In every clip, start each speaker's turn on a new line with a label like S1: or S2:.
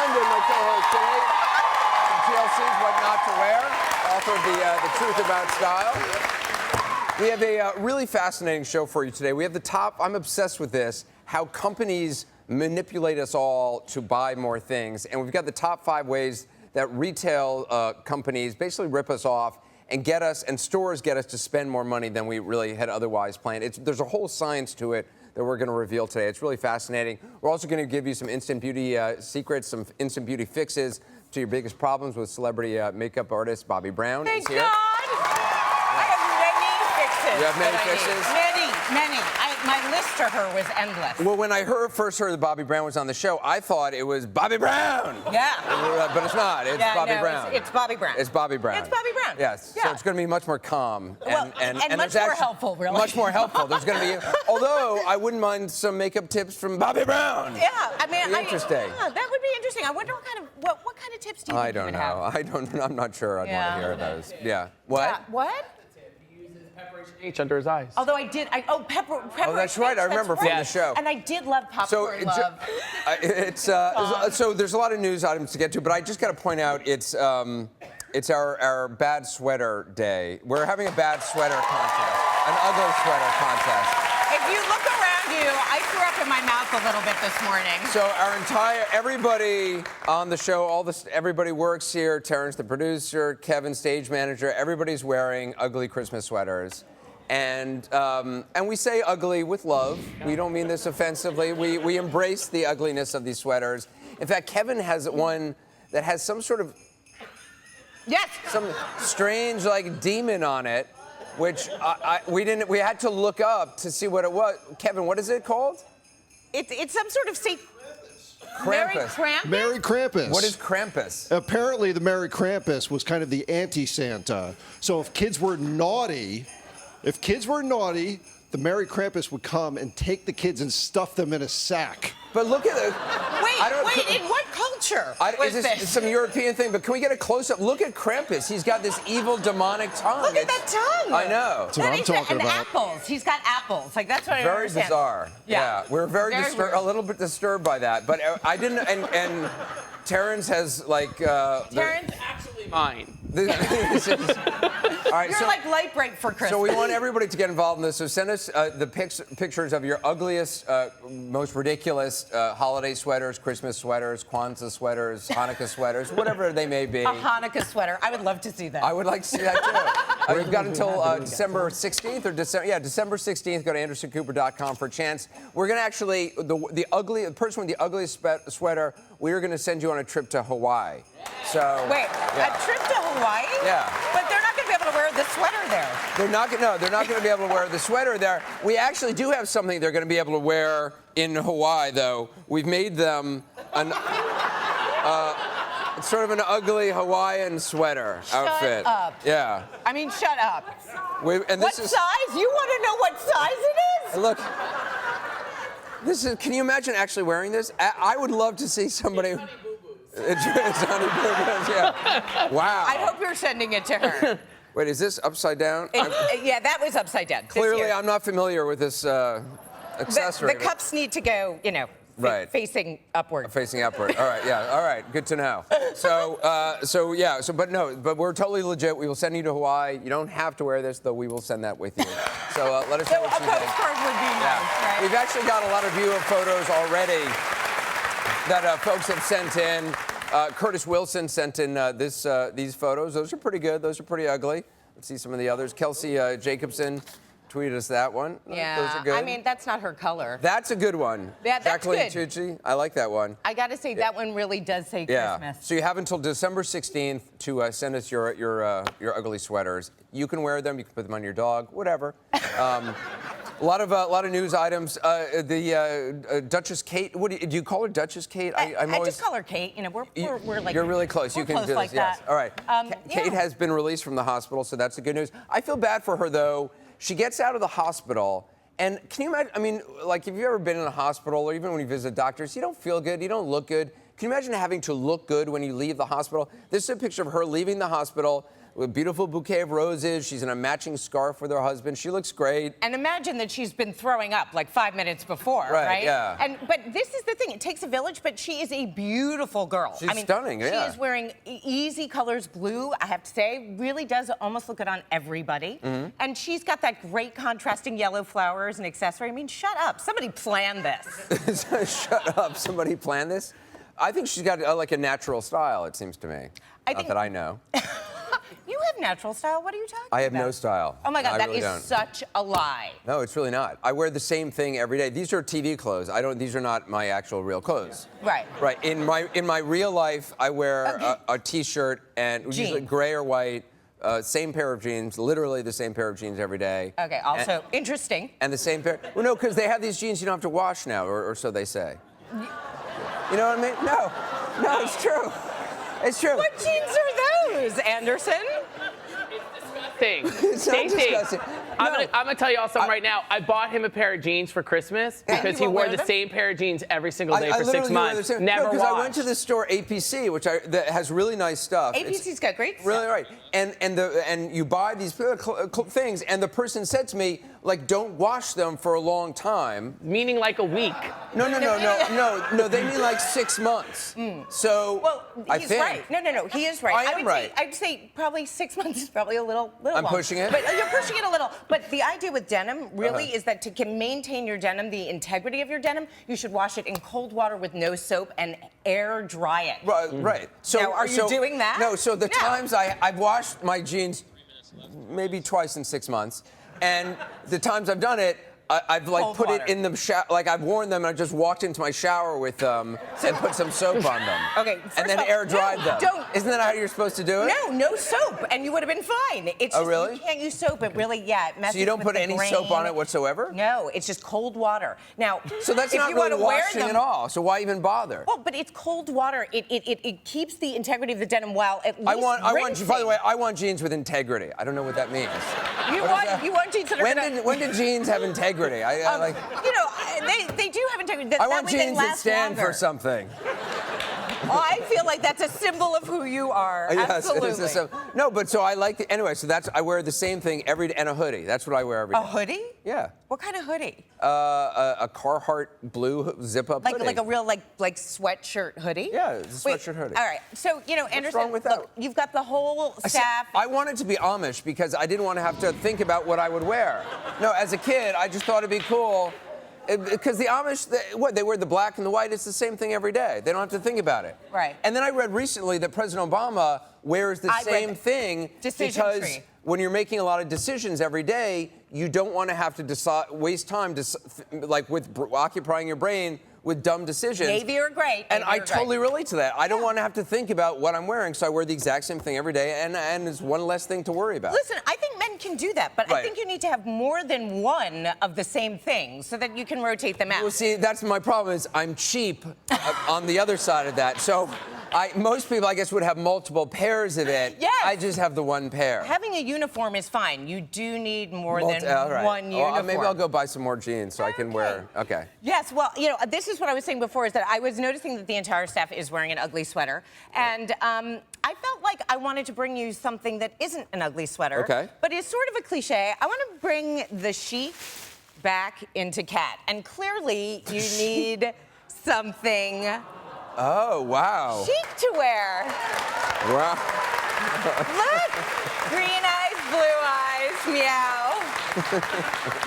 S1: London, my co-host today, from TLC's What Not to Wear, author of the Truth About Style. We have a really fascinating show for you today. We have the top, I'm obsessed with this, how companies manipulate us all to buy more things. And we've got the top 5 ways that retail companies basically rip us off and get us, and stores get us to spend more money than we really had otherwise planned. There's a whole science to it that we're going to reveal today. It's really fascinating. We're also going to give you some instant beauty secrets, some instant beauty fixes to your biggest problems with celebrity makeup artist Bobbi Brown.
S2: Thank God! I have many fixes.
S1: You have many fixes?
S2: Many. My list to her was endless.
S1: Well, when I first heard that Bobbi Brown was on the show, I thought it was Bobbi Brown.
S2: Yeah.
S1: But it's not. It's Bobbi Brown.
S2: It's Bobbi Brown.
S1: It's Bobbi Brown.
S2: It's Bobbi Brown.
S1: Yes.
S2: Yeah.
S1: So it's going to be much more calm.
S2: And much more helpful, really.
S1: Much more helpful. There's going to be, although I wouldn't mind some makeup tips from Bobbi Brown.
S2: Yeah, I mean,
S1: interesting.
S2: Yeah, that would be interesting. I wonder what kind of tips do you think you would have?
S1: I don't know. I'm not sure I'd want to hear those. Yeah. What?
S2: Yeah. What?
S3: Preparation H under his eyes.
S2: Although I did, pepper.
S1: Oh, that's right. I remember from the show.
S2: And I did love popcorn love.
S1: So there's a lot of news items to get to, but I just got to point out it's our bad sweater day. We're having a bad sweater contest, an ugly sweater contest.
S2: If you look around you, I threw up in my mouth a little bit this morning.
S1: So everybody on the show, everybody works here. Terrence, the producer, Kevin, stage manager, everybody's wearing ugly Christmas sweaters. And we say ugly with love. We don't mean this offensively. We embrace the ugliness of these sweaters. In fact, Kevin has one that has some sort of some strange like demon on it, which we had to look up to see what it was. Kevin, what is it called?
S2: It's some sort of
S1: Krampus.
S4: Merry Krampus.
S1: What is Krampus?
S4: Apparently, the Merry Krampus was kind of the anti-Santa. So if kids were naughty, the Merry Krampus would come and take the kids and stuff them in a sack.
S1: But look at it.
S2: Wait, in what culture was
S1: is this some European thing? But can we get a close-up? Look at Krampus. He's got this evil, demonic tongue.
S2: Look at that tongue.
S1: I know.
S4: That's what I'm talking about.
S2: And apples. He's got apples. Like, that's what I
S1: Very
S2: understand.
S1: bizarre. Yeah. We're very a little bit disturbed by that. But I didn't, and Terrence has, like...
S2: Terrence?
S3: Actually mine.
S1: All right,
S2: You're like light break for Christmas.
S1: So we want everybody to get involved in this. So send us the pictures of your ugliest, most ridiculous holiday sweaters, Christmas sweaters, Kwanzaa sweaters, Hanukkah sweaters, whatever they may be.
S2: A Hanukkah sweater. I would love to see that.
S1: I would like to see that too. You've got until December 16th or December 16th. Go to AndersonCooper.com for a chance. We're going to actually, the person with the ugliest sweater, we are going to send you on a trip to Hawaii. So
S2: wait, a trip to Hawaii?
S1: Yeah.
S2: But they're not going to be able to wear the sweater there.
S1: They're not going to be able to wear the sweater there. We actually do have something they're going to be able to wear in Hawaii, though. We've made them it's sort of an ugly Hawaiian sweater outfit.
S2: Shut up.
S1: Yeah.
S2: I mean, shut up.
S1: What
S2: size? You want to know what size it is?
S1: Look. Can you imagine actually wearing this? I would love to see somebody. It's Honey Boo Boos, yeah. Wow.
S2: I hope you're sending it to her.
S1: Wait, is this upside down?
S2: Yeah, that was upside down.
S1: Clearly, I'm not familiar with this accessory.
S2: The cups need to go,
S1: right.
S2: facing upward.
S1: Facing upward. All right, yeah. All right, good to know. But we're totally legit. We will send you to Hawaii. You don't have to wear this, though we will send that with you. So let us know what you think.
S2: A postcard would be nice, right?
S1: We've actually got a lot of viewer photos already that folks have sent in. Curtis Wilson sent in these photos. Those are pretty good. Those are pretty ugly. Let's see some of the others. Kelsey Jacobson tweeted us that one.
S2: Yeah,
S1: those are good.
S2: I mean, that's not her color.
S1: That's a good one.
S2: Yeah, that's
S1: Jacqueline
S2: good.
S1: Tucci, I like that one.
S2: I got to say, that one really does say Christmas.
S1: So you have until December 16th to send us your ugly sweaters. You can wear them. You can put them on your dog. Whatever. A lot of news items. The Duchess Kate. Do you call her Duchess Kate?
S2: I just call her Kate. We're like.
S1: You're really close. You can
S2: close
S1: do
S2: like
S1: this. Yes.
S2: that.
S1: All right. Kate has been released from the hospital, so that's the good news. I feel bad for her though. She gets out of the hospital, and can you imagine? I mean, like, if you've ever been in a hospital, or even when you visit doctors, you don't feel good. You don't look good. Can you imagine having to look good when you leave the hospital? This is a picture of her leaving the hospital, with a beautiful bouquet of roses. She's in a matching scarf with her husband. She looks great.
S2: And imagine that she's been throwing up like 5 minutes before, right?
S1: Yeah.
S2: But this is the thing. It takes a village, but she is a beautiful girl.
S1: She's stunning, yeah.
S2: She is wearing easy colors blue, I have to say. Really does almost look good on everybody. And she's got that great contrasting yellow flowers and accessory. I mean, shut up. Somebody planned this.
S1: Shut up. Somebody planned this? I think she's got like a natural style, it seems to me. Not that I know.
S2: You have natural style. What are you talking about?
S1: I have no style.
S2: Oh my God,
S1: I really
S2: that is
S1: don't.
S2: such a lie.
S1: No, it's really not. I wear the same thing every day. These are TV clothes. These are not my actual real clothes.
S2: Right.
S1: Right. In my real life, I wear a T-shirt and usually gray or white, same pair of jeans, literally the same paur of jeans every day.
S2: Okay. Also interesting.
S1: And the same pair. Well, no, because they have these jeans you don't have to wash now, or so they say. You know what I mean? No, it's true. It's true.
S2: What jeans are those, Anderson?
S1: It's not disgusting.
S3: I'm gonna tell y'all something right now. I bought him a pair of jeans for Christmas because he wore the same pair of jeans every single day for 6 months. Never washed.
S1: Because I went to the store APC, that has really nice stuff.
S2: APC's got great stuff.
S1: Really right. And you buy these things, and the person said to me, like, don't wash them for a long time.
S3: Meaning like a week.
S1: No. They mean like 6 months. So
S2: well,
S1: I
S2: he's
S1: think.
S2: right. No, he is right.
S1: I am right.
S2: I'd say probably 6 months is probably a little
S1: I'm
S2: long.
S1: pushing it?
S2: But you're pushing it a little. But the idea with denim really is that to maintain your denim, the integrity of your denim, you should wash it in cold water with no soap and air dry it.
S1: Right. So
S2: now, are you doing that?
S1: No. So the times I've washed my jeans maybe twice in 6 months, and the times I've done it, I've like
S2: Cold
S1: put
S2: water.
S1: it in the shower, like I've worn them and I just walked into my shower with them and put some soap on them.
S2: Okay.
S1: And then air dried them.
S2: Don't.
S1: Isn't that how you're supposed to do it?
S2: No soap, and you would have been fine. It's just,
S1: really?
S2: You can't use soap. It really, it messes
S1: So you don't
S2: with
S1: put
S2: the
S1: any
S2: grain.
S1: soap on it whatsoever?
S2: No, it's just cold water. Now,
S1: So that's
S2: if
S1: not
S2: you
S1: really
S2: want to wear
S1: washing
S2: them,
S1: at all. So why even bother?
S2: Well, but it's cold water. It keeps the integrity of the denim while at least
S1: I want.
S2: rinsing.
S1: By the way, I want jeans with integrity. I don't know what that means.
S2: You want jeans that are
S1: When did jeans have integrity? I like.
S2: You know, they do have integrity.
S1: I want
S2: that way they
S1: jeans that
S2: last
S1: stand
S2: longer.
S1: for something.
S2: Oh, I feel like that's a symbol of who you are.
S1: Yes,
S2: Absolutely.
S1: it is no, but so I like it anyway. So I wear the same thing every day, and a hoodie. That's what I wear every day.
S2: A hoodie?
S1: Yeah.
S2: What kind of hoodie?
S1: A Carhartt blue zip-up hoodie.
S2: Like a real like sweatshirt hoodie?
S1: Yeah, it's a sweatshirt hoodie.
S2: All right. So Anderson,
S1: wrong with that?
S2: look, you've got the whole staff.
S1: I wanted to be Amish because I didn't want to have to think about what I would wear. No, as a kid, I just thought it'd be cool. Because the Amish, they wear the black and the white. It's the same thing every day. They don't have to think about it.
S2: Right.
S1: And then I read recently that President Obama wears the same thing
S2: Decision
S1: because
S2: tree.
S1: when you're making a lot of decisions every day, you don't want to have to waste time with occupying your brain with dumb decisions.
S2: Navy or gray.
S1: And I totally relate to that. I don't want to have to think about what I'm wearing, so I wear the exact same thing every day, and it's one less thing to worry about.
S2: Listen, I think men can do that, but I think you need to have more than one of the same thing so that you can rotate them out.
S1: Well, see, that's my problem is I'm cheap on the other side of that. So most people, I guess, would have multiple pairs of it.
S2: Yes.
S1: I just have the one pair.
S2: Having a uniform is fine. You do need more than
S1: right.
S2: one uniform.
S1: Maybe I'll go buy some more jeans so I can wear. Okay.
S2: Yes, well, this is what I was saying before, is that I was noticing that the entire staff is wearing an ugly sweater. And I felt like I wanted to bring you something that isn't an ugly sweater.
S1: Okay.
S2: But is sort of a cliche. I want to bring the chic back into cat. And clearly, you need something
S1: Oh, wow.
S2: chic to wear.
S1: Wow.
S2: Look! Green eyes, blue eyes, meow.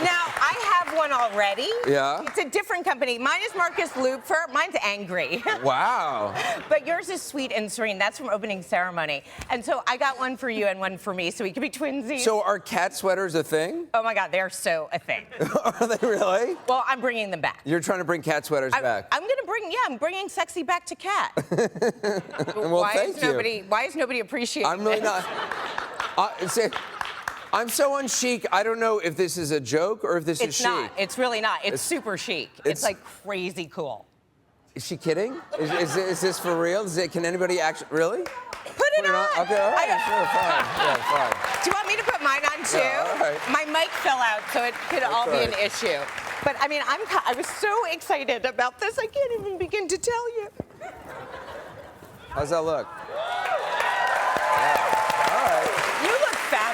S2: Now, I have one already.
S1: Yeah?
S2: It's a different company. Mine is Marcus Lupfer. Mine's angry.
S1: Wow.
S2: But yours is sweet and serene. That's from Opening Ceremony. And so I got one for you and one for me, so we could be twinsies.
S1: So are cat sweaters a thing?
S2: Oh my God, they're so a thing.
S1: Are they really?
S2: Well, I'm bringing them back.
S1: You're trying to bring cat sweaters back.
S2: I'm bringing sexy back to cat.
S1: Well, thank you.
S2: Why is nobody appreciating
S1: I'm really
S2: this?
S1: not. I'm so unchic. I don't know if this is a joke or if this is chic.
S2: It's not. It's really not. It's super chic. It's like crazy cool.
S1: Is she kidding? Is this for real? Can anybody actually really?
S2: Put it on.
S1: Okay, all right, sure, fine. Yeah, fine.
S2: Do you want me to put mine on too?
S1: Yeah, all right.
S2: My mic fell out, so it could all be an issue. But I mean, I was so excited about this, I can't even begin to tell you.
S1: How's that look? Yeah. All right.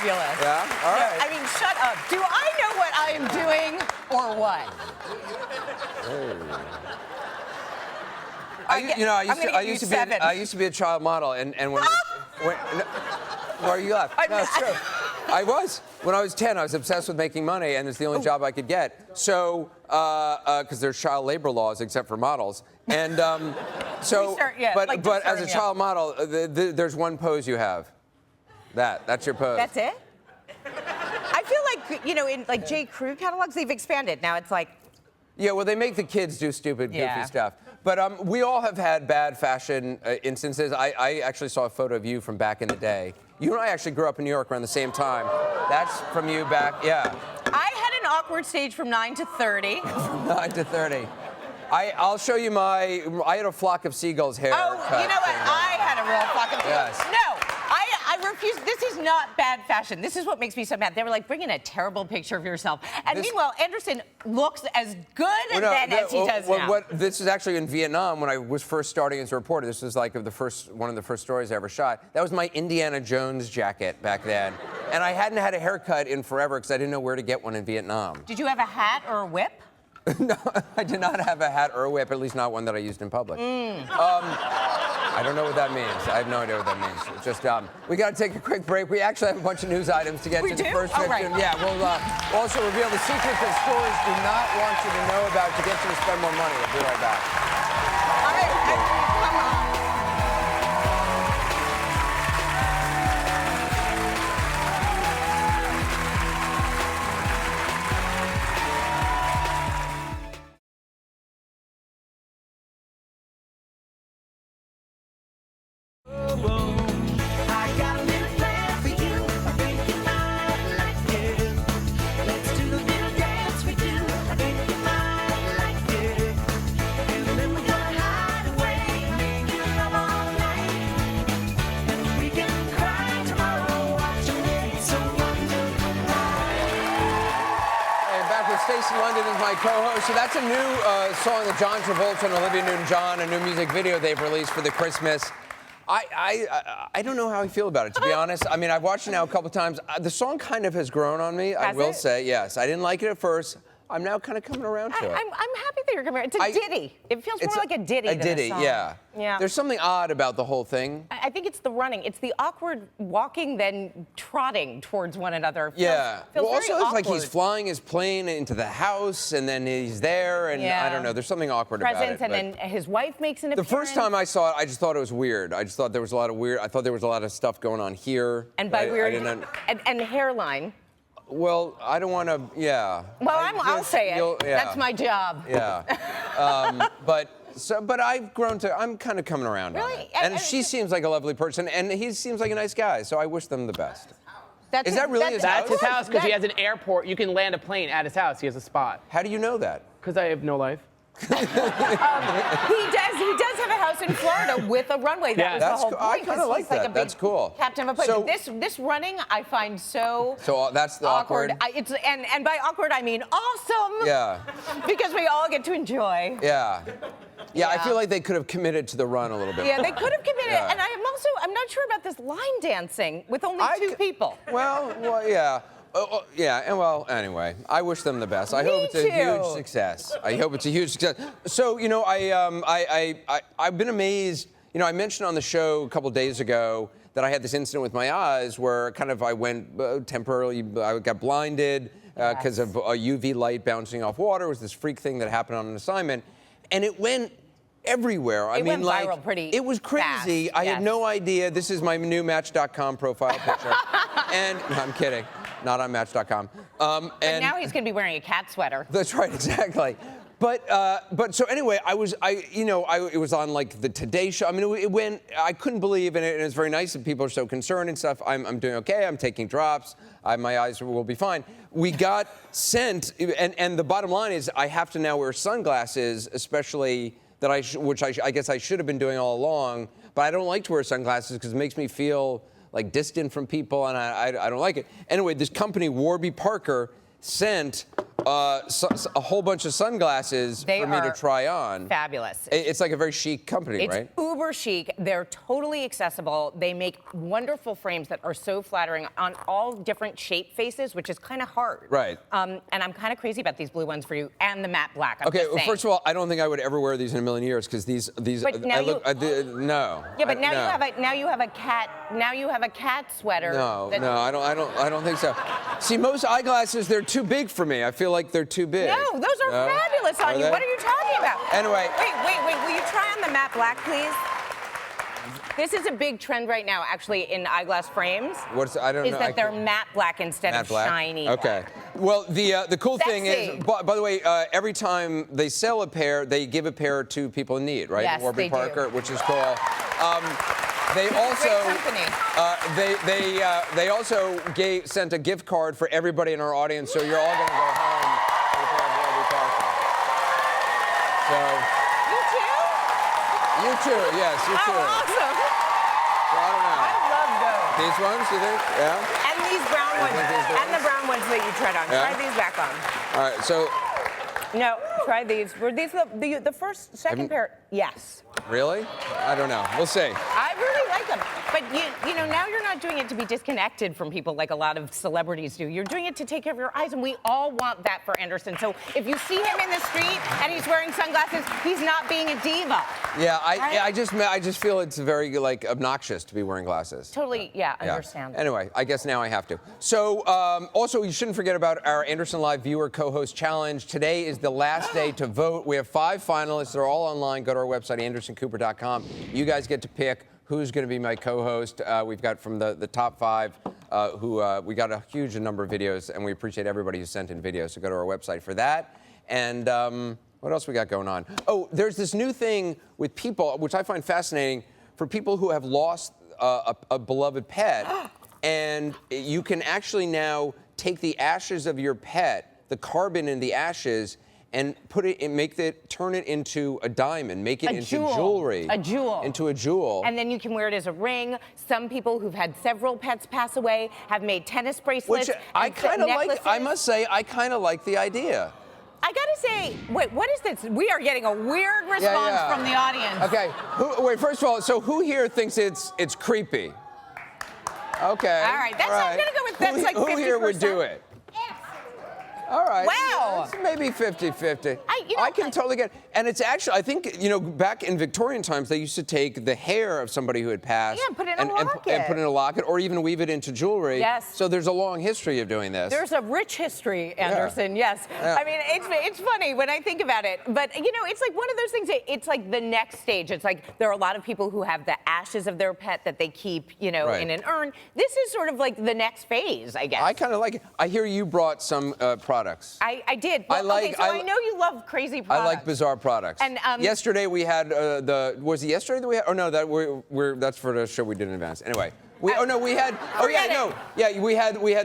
S2: fabulous.
S1: Yeah? All right.
S2: I mean, shut up. Do I know what I am doing or what?
S1: I used to be a child model, and when why are you laughing? No, it's true. I was. When I was 10, I was obsessed with making money, and it's the only job I could get. So, because there's child labor laws except for models, and but as a child model, there's one pose you have. That's your pose.
S2: That's it? I feel like, in like J. Crew catalogs, they've expanded. Now it's like.
S1: Yeah, well, they make the kids do stupid, goofy stuff. But we all have had bad fashion instances. I actually saw a photo of you from back in the day. You and I actually grew up in New York around the same time. That's from you back, yeah.
S2: I had an awkward stage from 9 to 30.
S1: From 9 to 30. I'll show you I had a flock of seagulls hair.
S2: Oh, you know what? I had a real flock of seagulls.
S1: Yes.
S2: No, I refuse. This is not bad fashion. This is what makes me so mad. They were like, bring in a terrible picture of yourself. And meanwhile, Anderson looks as good then as he does now.
S1: This is actually in Vietnam when I was first starting as a reporter. This was like one of the first stories I ever shot. That was my Indiana Jones jacket back then. And I hadn't had a haircut in forever because I didn't know where to get one in Vietnam.
S2: Did you have a hat or a whip?
S1: No, I did not have a hat or a whip, at least not one that I used in public. I don't know what that means. I have no idea what that means. It's just, we got to take a quick break. We actually have a bunch of news items to get to. The first section.
S2: Right.
S1: Yeah, we'll also reveal the secrets that stores do not want you to know about to get you to spend more money. We'll be right back.
S2: All right, come on.
S1: Stacy London is my co-host. So that's a new song that John Travolta and Olivia NewtonJohn, a new music video they've released for the Christmas. I don't know how I feel about it, to be honest. I mean, I've watched it now a couple times. The song kind of has grown on me, I will say. Yes, I didn't like it at first. I'm now kind of coming around to it.
S2: I'm happy that you're coming around. It's a ditty. It feels more like a ditty than a song.
S1: Yeah. There's something odd about the whole thing.
S2: I think it's the running. It's the awkward walking, then trotting towards one another.
S1: Feels well, also, it's
S2: awkward.
S1: like he's flying his plane into the house, and then he's there, and I don't know. There's something awkward about it.
S2: And then his wife makes an appearance.
S1: The first time I saw it, I just thought it was weird. I just thought there was a lot of weird. I thought there was a lot of stuff going on here.
S2: And by weird, and hairline.
S1: Well, I don't want to,
S2: Well, I'll say it. That's my job.
S1: Yeah. But I've grown to, I'm kind of coming around on it. And she seems like a lovely person, and he seems like a nice guy, so I wish them the best. Is that really his house?
S3: That's his house, because he has an airport. You can land a plane at his house. He has a spot.
S1: How do you know that?
S3: Because I have no life.
S2: He does have a house in Florida with a runway. That was the whole point.
S1: I kind of like that. That's cool.
S2: Captain of a plane. So, this running, I find so
S1: that's the awkward.
S2: And by awkward, I mean awesome.
S1: Yeah.
S2: Because we all get to enjoy.
S1: Yeah, I feel like they could have committed to the run a little bit.
S2: Yeah, they could have committed. And I'm not sure about this line dancing with only two people.
S1: Well, yeah. And well, anyway, I wish them the best. I hope it's a huge success. So, I've been amazed. I mentioned on the show a couple days ago that I had this incident with my eyes where I went temporarily, I got blinded because of a UV light bouncing off water. It was this freak thing that happened on an assignment. And it went everywhere.
S2: It went viral pretty
S1: It was crazy.
S2: Fast.
S1: I had no idea. This is my new Match.com profile picture. And no, I'm kidding. Not on Match.com.
S2: And now he's going to be wearing a cat sweater.
S1: That's right, exactly. But so anyway, it was on like the Today Show. I mean, it went. I couldn't believe it, and it's very nice that people are so concerned and stuff. I'm doing okay. I'm taking drops. My eyes will be fine. We got sent, and the bottom line is I have to now wear sunglasses, especially which I guess I should have been doing all along. But I don't like to wear sunglasses because it makes me feel like distant from people, and I don't like it. Anyway, this company, Warby Parker, sent a whole bunch of sunglasses for me to try on.
S2: Fabulous.
S1: It's like a very chic company, right?
S2: It's uber chic. They're totally accessible. They make wonderful frames that are so flattering on all different shape faces, which is kind of hard.
S1: Right.
S2: And I'm kind of crazy about these blue ones for you and the matte black. I'm
S1: okay,
S2: just
S1: well,
S2: saying.
S1: first of all, I don't think I would ever wear these in a million years because these.
S2: But now
S1: no.
S2: Yeah, but now
S1: no.
S2: you have a cat sweater.
S1: No, I don't think so. See, most eyeglasses, they're too big for me. I feel like they're too big.
S2: No, those are fabulous on you.
S1: They?
S2: What are you talking about?
S1: Anyway.
S2: Wait. Will you try on the matte black, please? This is a big trend right now, actually, in eyeglass frames.
S1: I don't know.
S2: Is that they're matte black instead of shiny
S1: Okay.
S2: black.
S1: Well, the cool thing is, by the way, every time they sell a pair, they give a pair to people in need, right?
S2: Yes,
S1: Warby
S2: they
S1: Parker,
S2: do.
S1: which is cool. They also they also sent a gift card for everybody in our audience, so you're all going to go home with a pair of Warby Parker. So. You too, yes, you too.
S2: Oh, awesome.
S1: So I don't know.
S2: I love those.
S1: These ones, you think? Yeah?
S2: And these brown ones. And the brown ones that you tried on.
S1: Yeah?
S2: Try these back on.
S1: All right, so.
S2: No, try these. Were these the second pair? Yes.
S1: Really? I don't know. We'll see.
S2: I really like them. But you know, now you're not doing it to be disconnected from people like a lot of celebrities do. You're doing it to take care of your eyes, and we all want that for Anderson. So if you see him in the street and he's wearing sunglasses, he's not being a diva.
S1: Yeah, I just feel it's very obnoxious to be wearing glasses.
S2: Totally, understand.
S1: Anyway, I guess now I have to. So also, you shouldn't forget about our Anderson Live viewer co-host challenge. Today is the last day to vote. We have 5 finalists. They're all online. Go to our website, AndersonCooper.com. You guys get to pick who's going to be my co-host. We've got from the top 5 we got a huge number of videos, and we appreciate everybody who sent in videos. So go to our website for that. And what else we got going on? Oh, there's this new thing with people, which I find fascinating, for people who have lost a beloved pet, and you can actually now take the ashes of your pet, the carbon in the ashes, and turn it into a diamond, make it into jewelry.
S2: A jewel.
S1: Into a jewel.
S2: And then you can wear it as a ring. Some people who've had several pets pass away have made tennis bracelets.
S1: Which I kind of like. I must say, I kind of like the idea.
S2: I gotta say, wait, what is this? We are getting a weird response from the audience.
S1: Okay. Wait. First of all, so who here thinks it's creepy? Okay.
S2: All right. I'm gonna go with that's like 50%.
S1: Who here would do it? All right.
S2: Wow.
S1: It's maybe 50-50. I can totally get it. And it's actually, I think, back in Victorian times, they used to take the hair of somebody who had passed.
S2: Yeah, put it in a locket.
S1: And put it in a locket, or even weave it into jewelry.
S2: Yes.
S1: So there's a long history of doing this.
S2: There's a rich history, Anderson, yes.
S1: Yeah.
S2: I mean, it's funny when I think about it. But, it's like one of those things, it's like the next stage. It's like there are a lot of people who have the ashes of their pet that they keep, in an urn. This is sort of like the next phase, I guess.
S1: I kind of like it. I hear you brought some products.
S2: I did. Well, I know you love crazy products.
S1: I like bizarre products.
S2: And
S1: yesterday we had was it yesterday that we had? Oh no, that's for the show we did in advance. Anyway, we had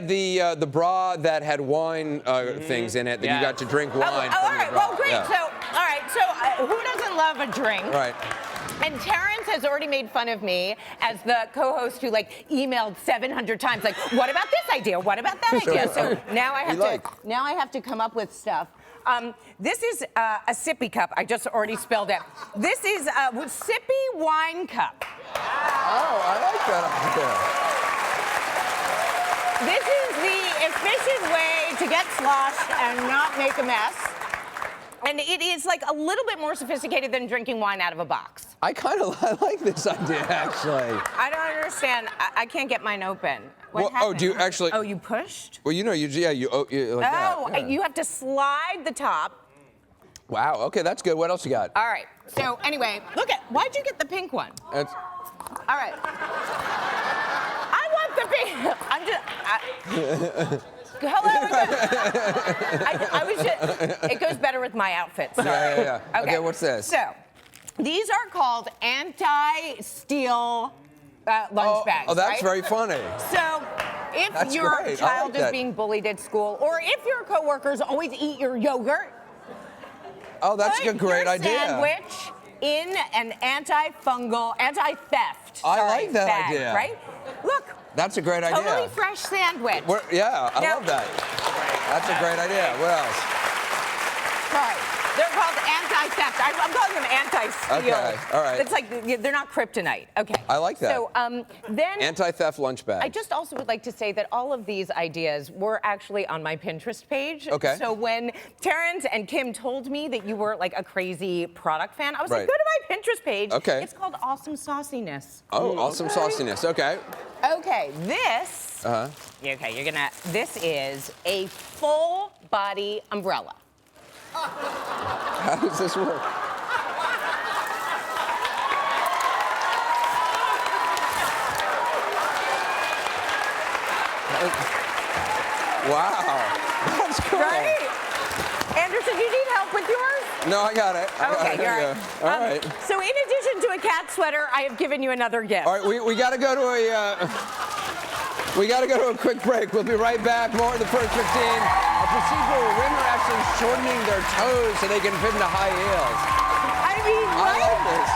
S1: the bra that had wine things in it that you got to drink wine.
S2: All right. Well, great.
S1: Yeah.
S2: So who doesn't love a drink?
S1: Right.
S2: And Terrence has already made fun of me as the co-host who emailed 700 times, what about this idea? What about that idea? So now I have to come up with stuff. This is a sippy cup. I just already spelled it. This is a sippy wine cup.
S1: Oh, I like that idea.
S2: This is the efficient way to get sloshed and not make a mess. And it is a little bit more sophisticated than drinking wine out of a box.
S1: I like this idea, actually.
S2: I don't understand. I can't get mine open. What happened?
S1: Do you actually?
S2: Oh, you pushed?
S1: Well, you like that. Yeah.
S2: You have to slide the top.
S1: Wow. Okay, that's good. What else you got?
S2: All right. So anyway, why'd you get the pink one?
S1: All
S2: right. I want the pink. Hello. It goes better with my outfit. Sorry.
S1: Yeah. Okay, what's this?
S2: So, these are called anti-steal lunch bags.
S1: Oh, that's very funny.
S2: So, if your child is being bullied at school, or if your coworkers always eat your yogurt,
S1: that's a great idea.
S2: Sandwich in an anti-fungal, anti-theft.
S1: I like that
S2: bag,
S1: idea.
S2: Right? Look.
S1: That's a great idea.
S2: Totally fresh sandwich.
S1: I love that. That's a great idea. What else?
S2: Sorry. They're called anti-theft. I'm calling them anti-steal.
S1: Okay, all right.
S2: It's like they're not kryptonite. Okay.
S1: I like that.
S2: So then
S1: Anti-theft lunch bags.
S2: I just also would like to say that all of these ideas were actually on my Pinterest page.
S1: Okay.
S2: So when Terrence and Kim told me that you were like a crazy product fan, I was like,
S1: Right.
S2: go to my Pinterest page.
S1: Okay.
S2: It's called Awesome Sauciness.
S1: Oh, awesome sauciness. Okay.
S2: Okay, this. Okay, this is a full body umbrella.
S1: How does this work? Wow. That's cool.
S2: Right? Anderson, you need help with yours?
S1: No, I got it.
S2: Okay,
S1: Here
S2: you're
S1: we go. All right.
S2: So in addition to a cat sweater, I have given you another gift.
S1: All right, we got to go to a quick break. We'll be right back. More of the first 15. A procedure where women are actually shortening their toes so they can fit into high heels.
S2: I mean,
S1: I love this.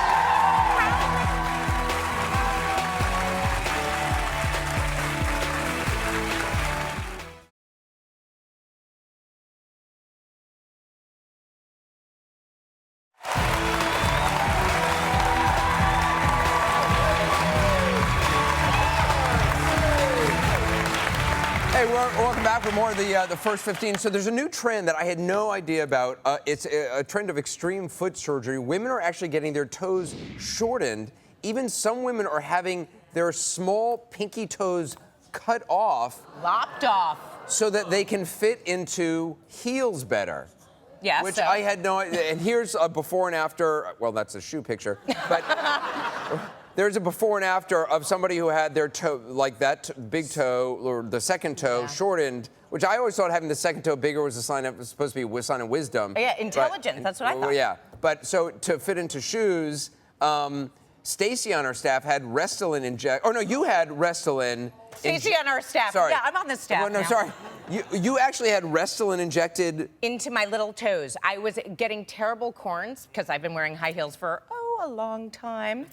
S1: Hey, welcome back for more of the first 15. So there's a new trend that I had no idea about. It's a trend of extreme foot surgery. Women are actually getting their toes shortened. Even some women are having their small pinky toes cut off.
S2: Lopped off.
S1: So that they can fit into heels better.
S2: Yes.
S1: Which I had no idea. And here's a before and after. Well, that's a shoe picture. But there's a before and after of somebody who had their toe, like that big toe, or the second toe, shortened, which I always thought having the second toe bigger was a sign of, supposed to be a sign of wisdom.
S2: Yeah, intelligence, that's what I thought.
S1: Yeah, but so to fit into shoes, Stacy on our staff had Restylane inject. Oh no, you had Restylane.
S2: Stacy on our staff.
S1: Sorry.
S2: Yeah, I'm on the staff.
S1: Well, no,
S2: now.
S1: sorry. You actually had Restylane injected
S2: into my little toes. I was getting terrible corns because I've been wearing high heels for a long time,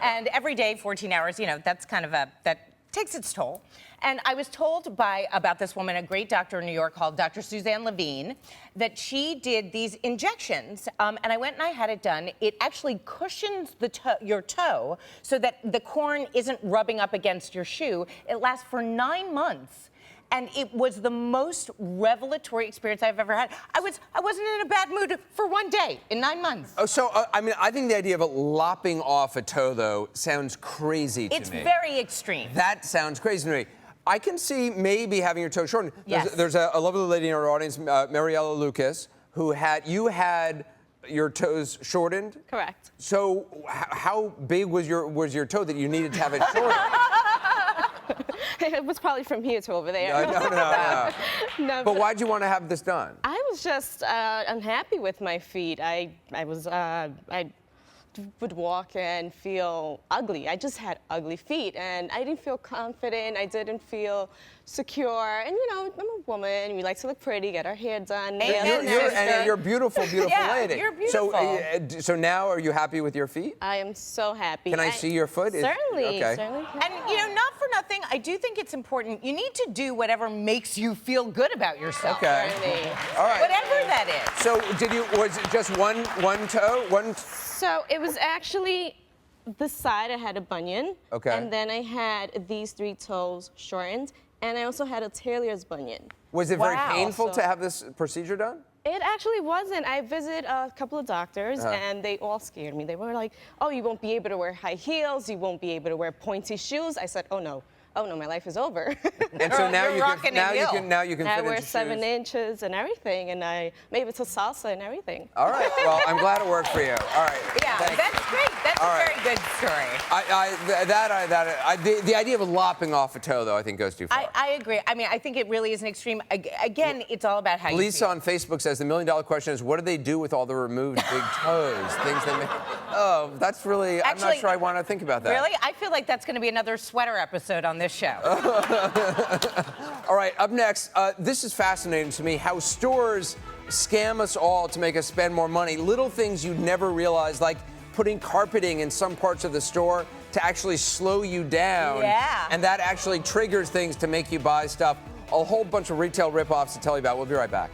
S2: and every day 14 hours. You know, that's kind of that takes its toll. And I was told about this woman, a great doctor in New York called Dr. Suzanne Levine, that she did these injections, and I went and I had it done. It actually cushions your toe so that the corn isn't rubbing up against your shoe. It lasts for 9 months. And it was the most revelatory experience I've ever had. I wasn't in a bad mood for one day in 9 months.
S1: Oh, so I mean, I think the idea of lopping off a toe, though, sounds crazy to me.
S2: It's very extreme.
S1: That sounds crazy to me. I can see maybe having your toe shortened.
S2: Yes.
S1: There's a lovely lady in our audience, Mariella Lucas, who had your toes shortened.
S5: Correct.
S1: So how big was your toe that you needed to have it shortened?
S5: It was probably from here to over there.
S1: No.
S5: No,
S1: But why'd you want to have this done?
S5: I was just unhappy with my feet. I would walk and feel ugly. I just had ugly feet, and I didn't feel confident. I didn't feel secure. And you know, I'm a woman. We like to look pretty, get our hair done.
S1: And you're a beautiful, beautiful
S2: Yeah,
S1: lady.
S2: you're beautiful.
S1: So now, are you happy with your feet?
S5: I am so happy.
S1: Can I see your foot?
S5: Certainly.
S1: Okay.
S5: Certainly.
S2: And you know, not for nothing, I do think it's important. You need to do whatever makes you feel good about yourself.
S1: Okay.
S5: Certainly.
S1: All right.
S2: Whatever that is.
S1: So was it just one toe?
S5: So it was actually the side I had a bunion.
S1: Okay.
S5: And then I had these 3 toes shortened. And I also had a tailor's bunion.
S1: Was it very
S2: Wow.
S1: painful
S5: So-
S1: to have this procedure done?
S5: It actually wasn't. I visited a couple of doctors, and they all scared me. They were like, oh, you won't be able to wear high heels. You won't be able to wear pointy shoes. I said, oh, no, my life is over.
S1: And so now
S2: You're
S1: you
S2: rocking
S1: can
S2: a heel.
S1: fit
S5: I
S1: into
S5: wear
S1: shoes.
S5: 7 inches and everything, and I maybe to salsa and everything.
S1: All right. Well, I'm glad it worked for you. All right.
S2: Yeah,
S1: Thanks.
S2: that's great. That's
S1: All
S2: a
S1: right.
S2: very good story.
S1: The idea of lopping off a toe, though, I think goes too far.
S2: I agree. I mean, I think it really is an extreme. Again, it's all about how you
S1: Lisa
S2: feel.
S1: on Facebook says the $1 million question is, what do they do with all the removed big toes? Things they make. Oh, that's really. I'm not
S2: Actually,
S1: sure I want to think about that.
S2: Really? I feel like that's going to be another sweater episode on this show.
S1: All right, up next, this is fascinating to me, how stores scam us all to make us spend more money. Little things you'd never realize, like putting carpeting in some parts of the store to actually slow you down.
S2: Yeah.
S1: And that actually triggers things to make you buy stuff. a whole bunch of retail ripoffs to tell you about. We'll be right back.